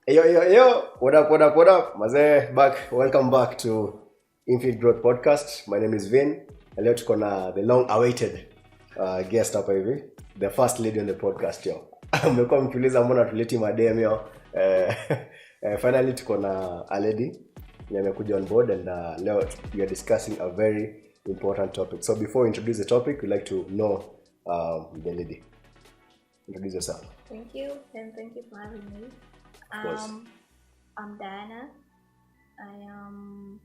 Yo. What up? Mazee, back. Welcome back to Infinite Growth Podcast. My name is Vin. And leo tuko na the long-awaited guest hapa hivi. The first lady on the podcast, yo. Mmekuwa mkiuliza mbona tuleti madem, yo. Finally tuko na a lady. Amekuja on board and leo we are discussing a very important topic. So before we introduce the topic, we'd like to know the lady. Introduce yourself. Thank you, and thank you for having me. Of course. I'm Diana. I am.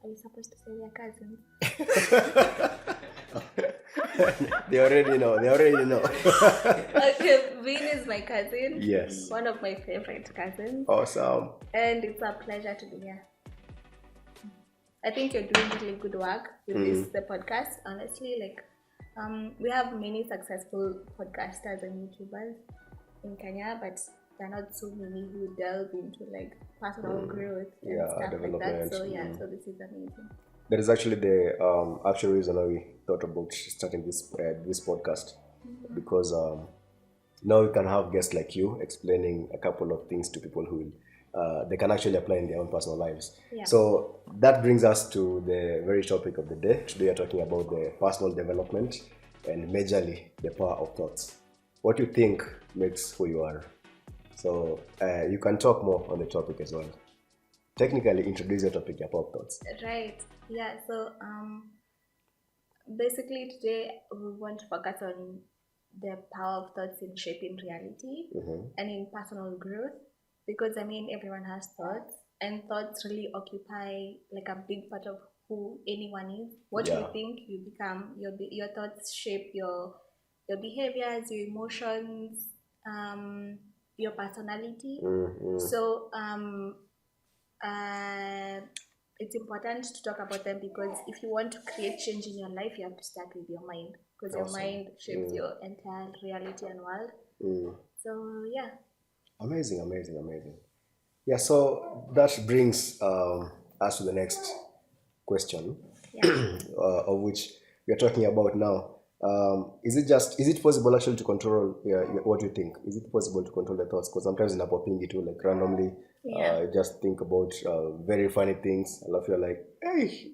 Are you supposed to say your cousin? They already know. Okay, Vin is my cousin. Yes. One of my favorite cousins. Awesome. And it's a pleasure to be here. I think you're doing really good work with the podcast. Honestly, we have many successful podcasters and YouTubers in Kenya, but there are not so many who delve into personal growth and stuff like that. So so this is amazing. That is actually the actual reason why we thought about starting this podcast, because now we can have guests like you explaining a couple of things to people who they can actually apply in their own personal lives. Yeah. So that brings us to the very topic of the day. Today we are talking about the personal development and majorly the power of thoughts. What you think makes who you are. So you can talk more on the topic as well. Technically introduce your topic, your power of thoughts. Right. Yeah. So basically today we want to focus on the power of thoughts in shaping reality and in personal growth, because everyone has thoughts, and thoughts really occupy a big part of who anyone is. What you think, you become. Your thoughts shape your behaviors, your emotions, your personality. So it's important to talk about them, because if you want to create change in your life, you have to start with your mind, because your mind shapes your entire reality and world. So yeah. Amazing. Yeah, so that brings us to the next question, of which we are talking about now. Is it possible actually to control what you think? Is it possible to control the thoughts? Because sometimes in a popping it too, randomly, just think about very funny things. I love, you're like, hey,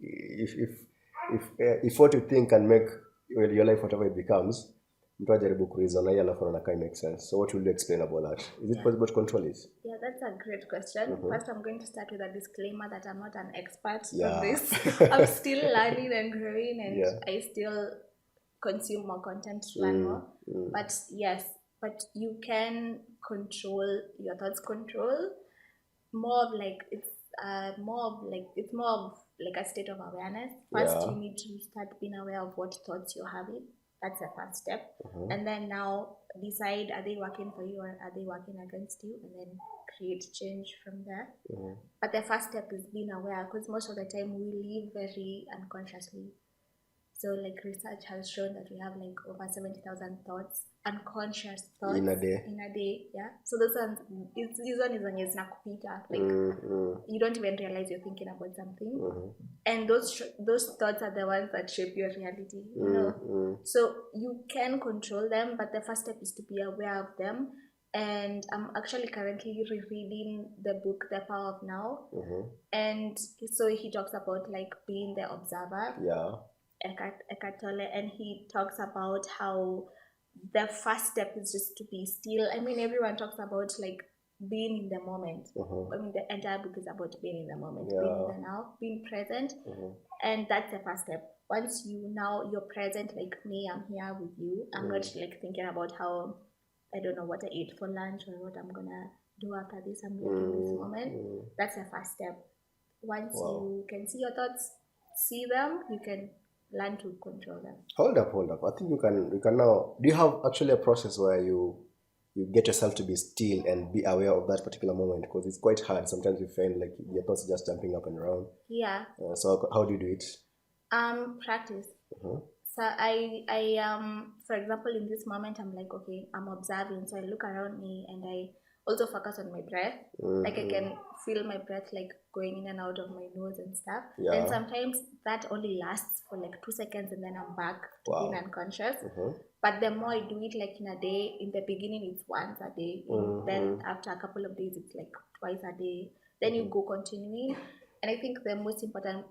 if what you think can make your life whatever it becomes, mtu ajaribu kureason hii alafu anakaa make sense. So what will you explain about that? Is it possible to control it? Yeah, that's a great question. First, I'm going to start with a disclaimer that I'm not an expert on this. I'm still learning and growing, and I still consume more content to learn more. But yes, you can control your thoughts. Control more of it's more of a state of awareness. First, you need to start being aware of what thoughts you're having. That's the first step. And then now decide, are they working for you or are they working against you, and then create change from there. But the first step is being aware, because most of the time we live very unconsciously. So research has shown that we have over 70,000 thoughts, unconscious thoughts in a day. Yeah. So those ones, this one is when it's nakupita. You don't even realize you're thinking about something. And those thoughts are the ones that shape your reality. So you can control them, but the first step is to be aware of them. And I'm actually currently rereading the book The Power of Now. And so he talks about being the observer. Yeah. Eckhart Tolle, and he talks about how the first step is just to be still. Everyone talks about being in the moment. The entire book is about being in the moment, being in the now, being present, and that's the first step. Once you're present, like me, I'm here with you. I'm not thinking about how, I don't know what I ate for lunch or what I'm gonna do after this. I'm in this moment. That's the first step. Once you can see your thoughts, see them, you can learn to control them. Hold up. I think you can now. Do you have actually a process where you get yourself to be still and be aware of that particular moment? Because it's quite hard. Sometimes you find your thoughts just jumping up and around. Yeah. So how do you do it? Practice. So I for example, in this moment, I'm okay, I'm observing. So I look around me and also focus on my breath. Like I can feel my breath like going in and out of my nose and stuff. Yeah. And sometimes that only lasts for like 2 seconds and then I'm back to being unconscious. But the more I do it like in a day, in the beginning it's once a day. Then after a couple of days it's like twice a day. Then you go continuing. And I think the most important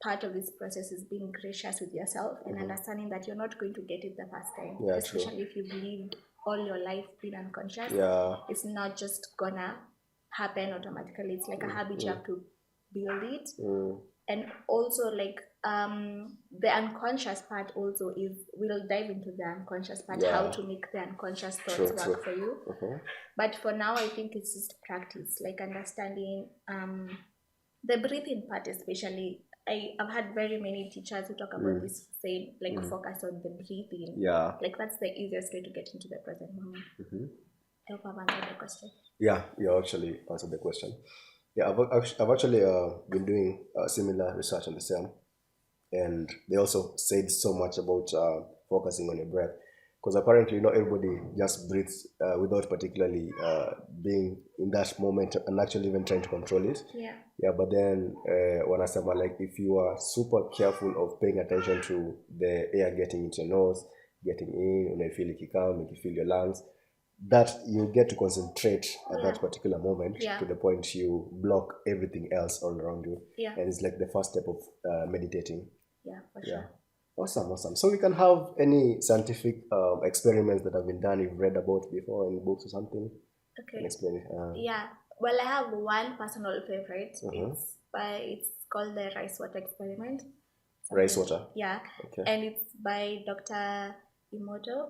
part of this process is being gracious with yourself and understanding that you're not going to get it the first time. Yeah, especially if you've lived all your life being unconscious. Yeah. It's not just gonna happen automatically. It's like a habit, you have to build it. And also like the unconscious part also is, we'll dive into the unconscious part, how to make the unconscious thoughts work for you. But for now I think it's just practice, like understanding the breathing part especially. I've had very many teachers who talk about this same, like focus on the breathing. Yeah. Like that's the easiest way to get into the present moment. I hope I've answered the question. Yeah, you actually answered the question. Yeah, I've actually been doing similar research on the same, and they also said so much about focusing on your breath, because apparently not everybody just breathes without particularly being in that moment and actually even trying to control it. Yeah, but then wanasema like if you are super careful of paying attention to the air getting into your nose, getting in, when you feel ikikam, you feel your lungs, that you get to concentrate at that particular moment to the point you block everything else all around you. And it's like the first step of meditating. Yeah, for sure. Awesome. So we can have any scientific experiments that have been done, you've read about before in books or something. Okay. And explain it. Yeah. Well, I have one personal favorite. It's called the rice water experiment. Rice water. Yeah. Okay. And it's by Dr. Emoto.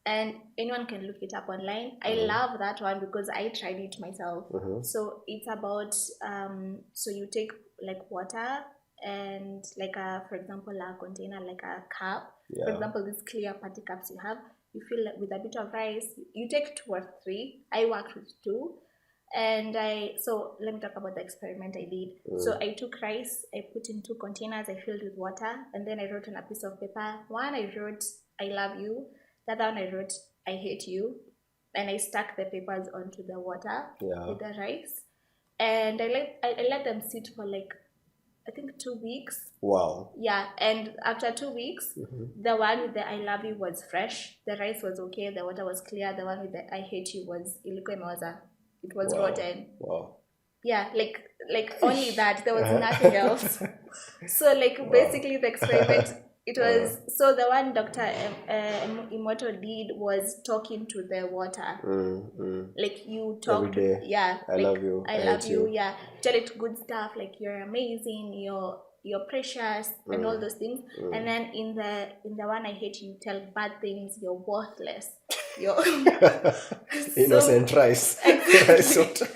And anyone can look it up online. I love that one because I tried it myself. So it's about so you take like water and like for example a container, like a cup. For example, these clear party cups you have, you fill it with a bit of rice. You take 2 or 3. I worked with 2. And so let me talk about the experiment I did. So I took rice, I put in 2 containers, I filled with water, and then I wrote on a piece of paper. One I wrote I love you, the other one I wrote I hate you, and I stuck the papers onto the water with the rice, and I let them sit for like I think 2 weeks. Wow. Yeah, and after 2 weeks, the one with the I love you was fresh, the rice was okay, the water was clear, the one with the I hate you was ilikuwa imeoza. It was rotten. Wow. Yeah, like only that. There was nothing else. So like basically the experiment, it was so the one Dr. Emoto did was talking to the water. Like you talk every day. I like, love you. I love you. Yeah, tell it good stuff like you're amazing. You're precious and all those things. And then in the one I hate you, tell bad things. You're worthless. You're innocent rice. Exactly.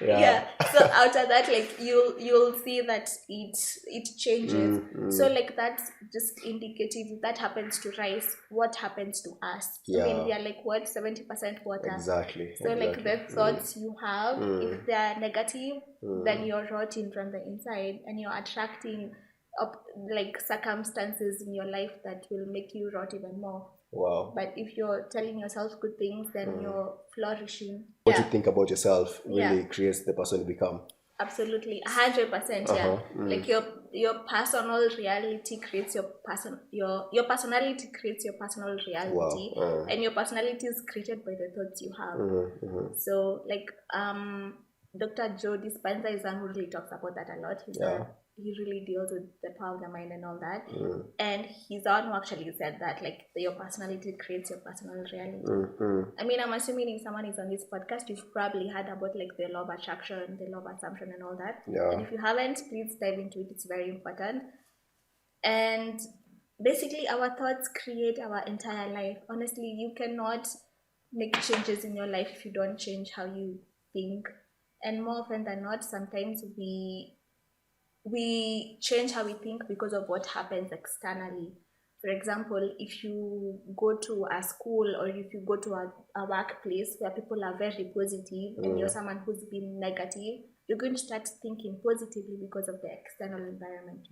Yeah. So out of that, like you'll see that it changes. So like that's just indicative. That happens to rice. What happens to us? I mean, we are like what 70% water. Exactly. So like the thoughts you have, if they are negative, then you're rotting from the inside, and you're attracting up like circumstances in your life that will make you rot even more. Wow. But if you're telling yourself good things, then you're flourishing. What you think about yourself really creates the person you become. Absolutely, 100%. Yeah, like your personal reality creates your personality creates your personal reality. And your personality is created by the thoughts you have. So like Dr. Joe Dispenza is one who really talks about that a lot. He really deals with the power of the mind and all that. And he's the one who actually said that, like, your personality creates your personal reality. I mean, I'm assuming if someone is on this podcast, you've probably heard about, like, the law of attraction, the law of assumption and all that. And if you haven't, please dive into it. It's very important. And basically, our thoughts create our entire life. Honestly, you cannot make changes in your life if you don't change how you think. And more often than not, sometimes we change how we think because of what happens externally. For example, if you go to a school or if you go to a workplace where people are very positive and you're someone who's been negative, you're going to start thinking positively because of the external environment.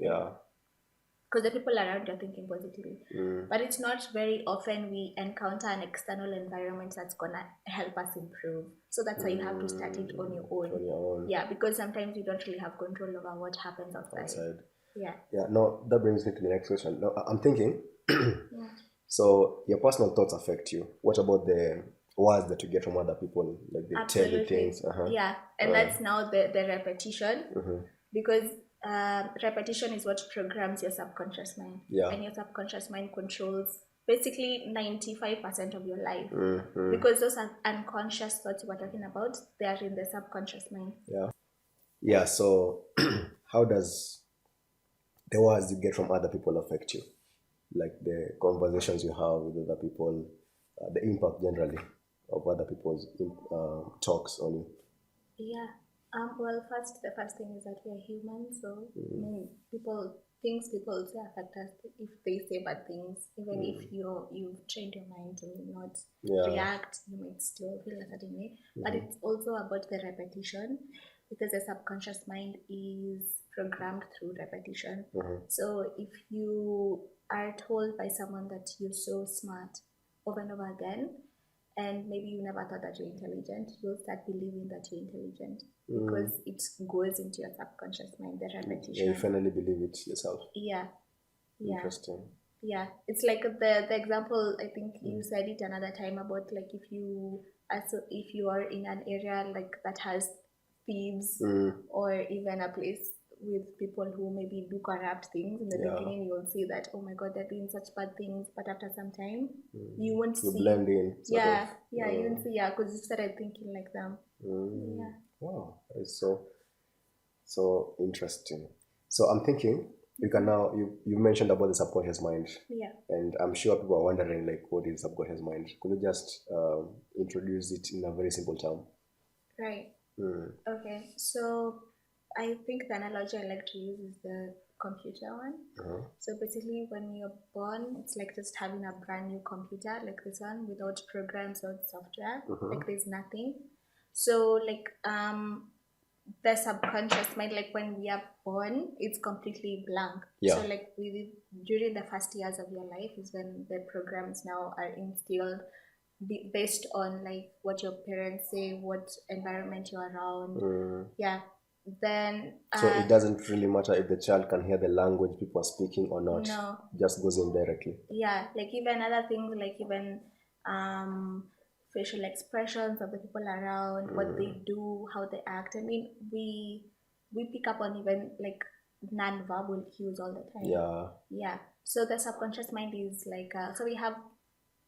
because the people around you are thinking positively. But it's not very often we encounter an external environment that's gonna help us improve. So that's why you have to start it on your own. On your own. Yeah, because sometimes you don't really have control over what happens outside. Yeah. Yeah, no, that brings me to the next question. No, I'm thinking, Yeah. so your personal thoughts affect you. What about the words that you get from other people? Like they tell you things. Yeah, and that's now the repetition, because repetition is what programs your subconscious mind. Yeah. And your subconscious mind controls basically 95% of your life, because those are unconscious thoughts we're talking about, they are in the subconscious mind. Yeah. Yeah, so how does the words you get from other people affect you? Like the conversations you have with other people, the impact generally of other people's talks on you. Yeah. Well, the first thing is that we are human, so I mean, things people say affect us. If they say bad things, even if you've trained your mind to not react, you might still feel a certain way. But it's also about the repetition, because the subconscious mind is programmed through repetition. So if you are told by someone that you're so smart over and over again, and maybe you never thought that you're intelligent, you'll start believing that you're intelligent, because it goes into your subconscious mind, the repetition. Yeah, you finally believe it yourself. Yeah. Interesting. Yeah, it's like the example, I think you said it another time, about like if you are in an area like that has thieves, or even a place with people who maybe do corrupt things, in the beginning you'll see that, oh my god, they're doing such bad things, but after some time you won't see. You blend in. You won't see, because you started thinking like them. Wow, it's so interesting. So I'm thinking, you can now, you mentioned about the subconscious mind. Yeah. And I'm sure people are wondering, like, what is subconscious mind? Could you just introduce it in a very simple term? Right. Okay, so I think the analogy I like to use is the computer one. So basically, when you're born, it's like just having a brand new computer like this one, without programs or software. Like there's nothing. So like the subconscious mind, like when we are born, it's completely blank. Yeah. So like during the first years of your life is when the programs now are instilled, based on like what your parents say, what environment you're around. Yeah. Then so it doesn't really matter if the child can hear the language people are speaking or not. No. Just goes in directly. Yeah, like even other things, like even facial expressions of the people around, what they do, how they act. I mean, we pick up on even like non-verbal cues all the time. Yeah. So the subconscious mind is like so we have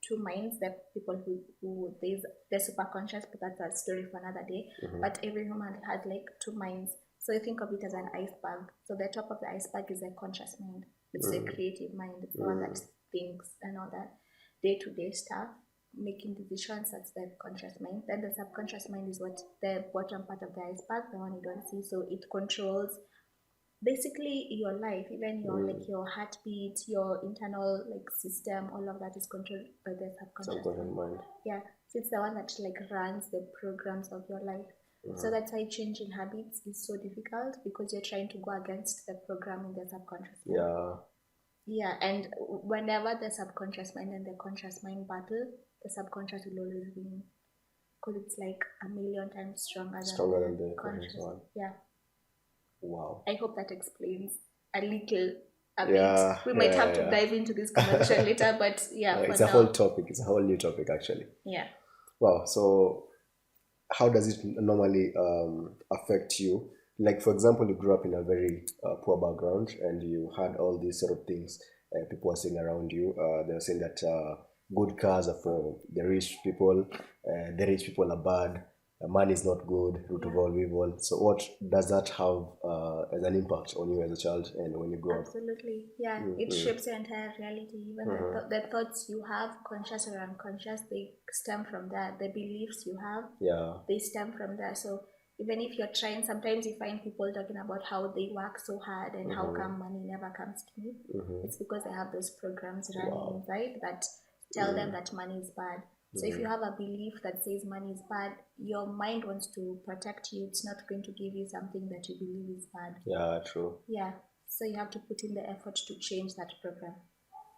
two minds. That people who there's the superconscious, but that's a story for another day. But every human has like two minds. So you think of it as an iceberg. So the top of the iceberg is a conscious mind. It's a creative mind. It's the one that thinks and all that day-to-day stuff, making decisions. That's the conscious mind. Then the subconscious mind is what the bottom part of the iceberg, the one you don't see. So it controls basically your life, even your like your heartbeat, your internal like system, all of that is controlled by the subconscious mind. Yeah, so it's the one that like runs the programs of your life. So that's why changing habits is so difficult, because you're trying to go against the program in the subconscious mind. Yeah, and whenever the subconscious mind and the conscious mind battle, the subconscious will always win, because it's like a million times stronger than the conscious one. Yeah. Wow. I hope that explains a bit. We might have to dive into this conversation later, but it's a whole topic. It's a whole new topic, actually. Yeah. Wow. So how does it normally affect you? Like, for example, you grew up in a very poor background, and you had all these sort of things people were saying around you. They were saying that good cars are for the rich people, the rich people are bad, money is not good, root of all evil. So what does that have as an impact on you as a child and when you grow up? Absolutely, yeah. It shapes your entire reality. Even the thoughts you have, conscious or unconscious, they stem from that. The beliefs you have, they stem from that. So even if you're trying, sometimes you find people talking about how they work so hard and how come money never comes to me. It's because they have those programs running inside that tell them that money is bad. So if you have a belief that says money is bad, your mind wants to protect you. It's not going to give you something that you believe is bad. Yeah, true. Yeah. So you have to put in the effort to change that program.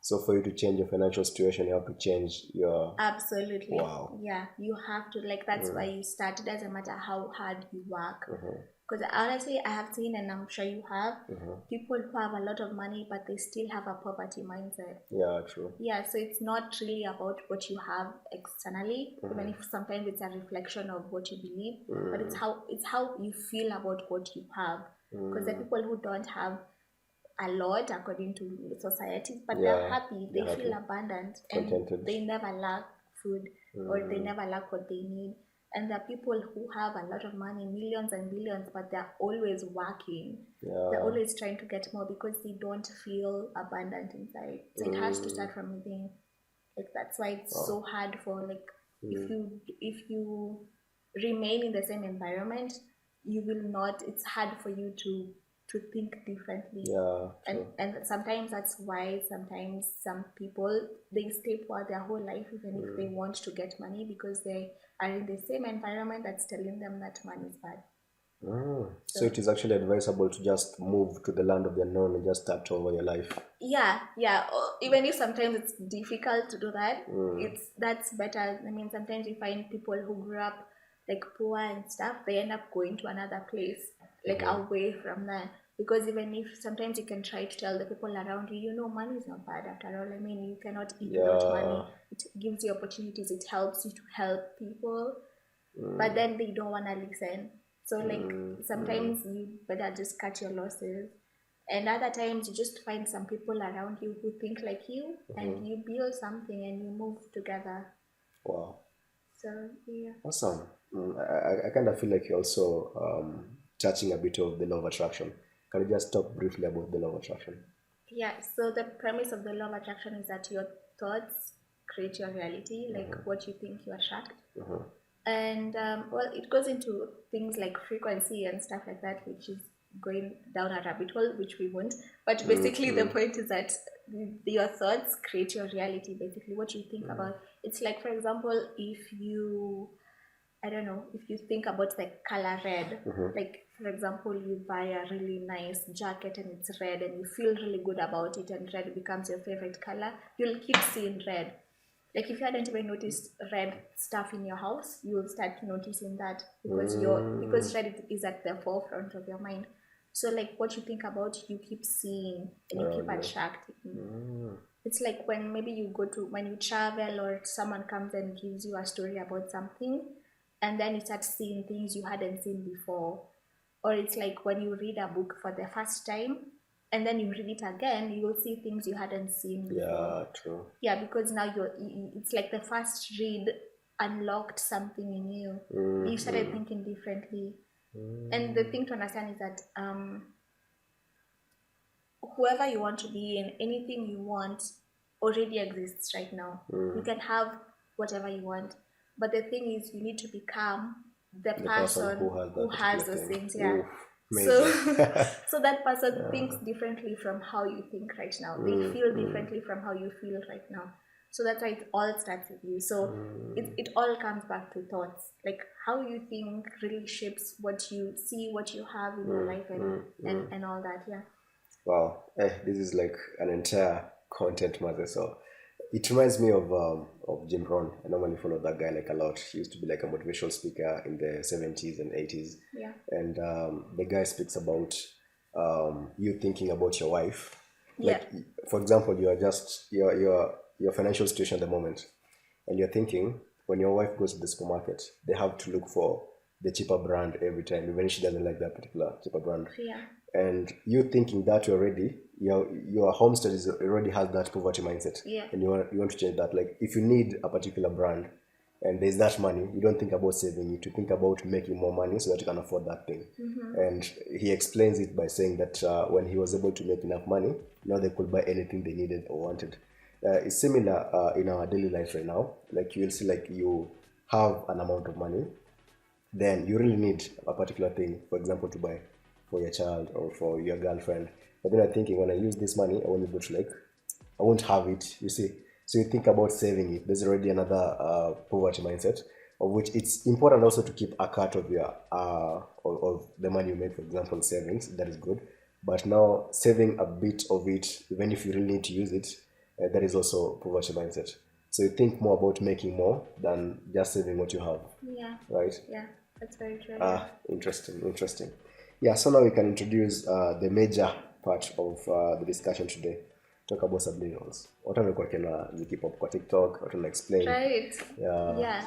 So for you to change your financial situation, you have to change your... Absolutely. Wow. Yeah, you have to, like, that's why you start. It doesn't matter how hard you work. Mm-hmm. Because honestly, I have seen, and I'm sure you have, Mm-hmm. people who have a lot of money, but they still have a poverty mindset. Yeah, true. Yeah, so it's not really about what you have externally, even if sometimes it's a reflection of what you believe, but it's how you feel about what you have. Because the people who don't have a lot according to society, but they're Yeah, happy, they they're feel happy. abundant, and Contented. they never lack food or they never lack what they need. And there are people who have a lot of money, millions and billions, but they're always working. They're Yeah. always trying to get more because they don't feel abundant inside. So it has to start from within. Like, that's why it's so hard for, like, if you remain in the same environment, you will not, it's hard for you to think differently. Yeah, and true. and sometimes that's why sometimes some people, they stay poor their whole life even if they want to get money, because they are in the same environment that's telling them that money is bad. So it is actually advisable to just move to the land of the unknown and just start over your life. Yeah, even if sometimes it's difficult to do that, that's better. I mean, sometimes you find people who grew up like poor and stuff, they end up going to another place, like away from that. Because even if sometimes you can try to tell the people around you, money is not bad after all. I mean, you cannot eat without money. It gives you opportunities, it helps you to help people, but then they don't want to listen. So, like, sometimes you better just cut your losses. And other times you just find some people around you who think like you, and you build something and you move together. Wow. So, yeah. Awesome. I kind of feel like you're also touching a bit of the law of attraction. Can you just talk briefly about the law of attraction? Yeah, so the premise of the law of attraction is that your thoughts create your reality, like what you think you attract. And well, it goes into things like frequency and stuff like that, which is going down a rabbit hole, which we won't. But basically, the point is that your thoughts create your reality. Basically, what you think about. It's like, for example, if you, I don't know, if you think about the color red, like, for example, you buy a really nice jacket and it's red and you feel really good about it, and red becomes your favorite color, you'll keep seeing red. Like, if you hadn't even noticed red stuff in your house, you will start noticing that because red is at the forefront of your mind. So, like, what you think about, you keep seeing and you keep attracting. It's like when maybe when you travel, or someone comes and gives you a story about something, and then you start seeing things you hadn't seen before. Or it's like when you read a book for the first time, and then you read it again, you will see things you hadn't seen before. Yeah, true. Yeah, because now it's like the first read unlocked something in you. You started thinking differently. And the thing to understand is that whoever you want to be in, anything you want already exists right now. You can have whatever you want. But the thing is, you need to become the person who has those things. Yeah. So, so that person thinks differently from how you think right now. They feel differently from how you feel right now. So that's why it all starts with you. So it all comes back to thoughts. Like, how you think really shapes what you see, what you have in your life, and all that. Yeah. Wow, this is like an entire content matter. So it reminds me of Jim Rohn. I normally follow that guy like a lot. He used to be like a motivational speaker in the 70s and 80s. Yeah. And the guy speaks about you thinking about your wife. Like, for example, you are just your financial situation at the moment, and you're thinking when your wife goes to the supermarket, they have to look for the cheaper brand every time, even if she doesn't like that particular cheaper brand. Yeah. And you thinking that you're already your homestead is already has that poverty mindset. Yeah. And you want to change that. Like, if you need a particular brand and there's that money, you don't think about saving it, you think about making more money so that you can afford that thing. And he explains it by saying that when he was able to make enough money, now they could buy anything they needed or wanted. It's similar in our daily life right now. Like, you will see, like, you have an amount of money, then you really need a particular thing, for example, to buy for your child or for your girlfriend. But then I'm thinking, when I use this money, I won't be able to, like, I won't have it, you see. So you think about saving it. There's already another poverty mindset, of which it's important also to keep a cut of your of the money you make, for example, savings. That is good. but now saving a bit of it, even if you really need to use it, that is also poverty mindset. So you think more about making more than just saving what you have. Yeah. Right? Yeah, that's very true. Interesting. Yeah, so now we can introduce the major part of the discussion today. Talk about subliminals. Watu wamekuwa kena zikipop kwa TikTok, watu na explain. Right. Yeah. Yeah.